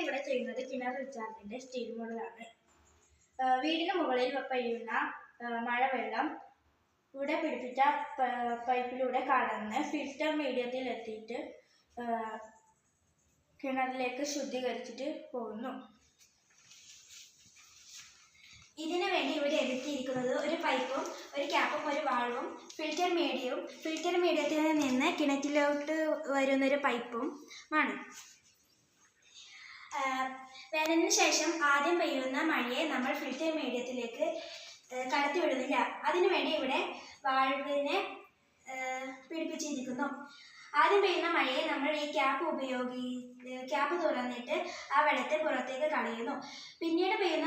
ഇവിടെ ചെയ്യുന്നത് കിണർ റീചാർജിന്റെ സ്റ്റീൽ മോഡലാണ്. വീടിന് മുകളിൽ പെയ്യുന്ന മഴവെള്ളം ഇവിടെ പിടിപ്പിച്ച പൈപ്പിലൂടെ കടന്ന് ഫിൽറ്റർ മീഡിയത്തിൽ എത്തിയിട്ട് കിണറിലേക്ക് ശുദ്ധീകരിച്ചിട്ട് പോകുന്നു. ഇതിനു വേണ്ടി ഇവിടെ എടുത്തിരിക്കുന്നത് ഒരു പൈപ്പും ഒരു ക്യാപ്പും ഒരു വാൾവും ഫിൽറ്റർ മീഡിയത്തിൽ നിന്ന് കിണറ്റിലോട്ട് വരുന്നൊരു പൈപ്പും ആണ്. വേനലിന് ശേഷം ആദ്യം പെയ്യുന്ന മഴയെ നമ്മൾ ഫിൽറ്റർ മീഡിയത്തിലേക്ക് കടത്തിവിടുന്നില്ല. അതിനുവേണ്ടി ഇവിടെ വാൾവിനെ പിടിപ്പിച്ചിരിക്കുന്നു. ആദ്യം പെയ്യുന്ന മഴയെ നമ്മൾ ഈ ക്യാപ്പ് തുറന്നിട്ട് ആ വെള്ളത്തെ പുറത്തേക്ക് കളയുന്നു. പിന്നീട് പെയ്യുന്ന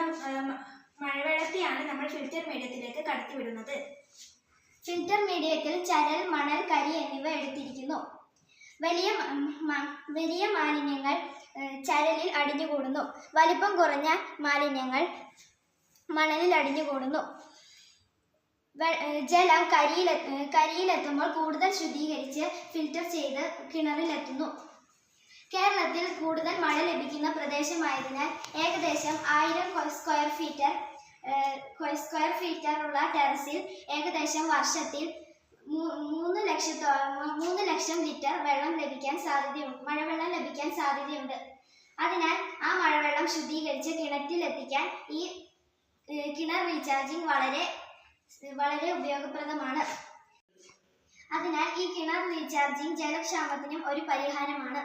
മഴവെള്ളത്തെയാണ് നമ്മൾ ഫിൽറ്റർ മീഡിയത്തിലേക്ക് കടത്തിവിടുന്നത്. ഫിൽറ്റർ മീഡിയത്തിൽ ചരൽ, മണൽ, കരി എന്നിവ എടുത്തിരിക്കുന്നു. വലിയ മാലിന്യങ്ങൾ ചരലിൽ അടിഞ്ഞുകൂടുന്നു. വലിപ്പം കുറഞ്ഞ മാലിന്യങ്ങൾ മണലിൽ അടിഞ്ഞുകൂടുന്നു. ജലം കരിയിലെത്തുമ്പോൾ കൂടുതൽ ശുദ്ധീകരിച്ച് ഫിൽറ്റർ ചെയ്ത് കിണറിലെത്തുന്നു. കേരളത്തിൽ കൂടുതൽ മഴ ലഭിക്കുന്ന പ്രദേശമായതിനാൽ ഏകദേശം 1000 സ്ക്വയർ ഫീറ്റർ ഉള്ള ടെറസിൽ ഏകദേശം വർഷത്തിൽ 3 ലക്ഷം ലിറ്റർ മഴവെള്ളം ലഭിക്കാൻ സാധ്യതയുണ്ട്. അതിനാൽ ആ മഴവെള്ളം ശുദ്ധീകരിച്ച് കിണറ്റിലെത്തിക്കാൻ ഈ കിണർ റീചാർജിംഗ് വളരെ ഉപയോഗപ്രദമാണ്. അതിനാൽ ഈ കിണർ റീചാർജിംഗ് ജലക്ഷാമത്തിനും ഒരു പരിഹാരമാണ്.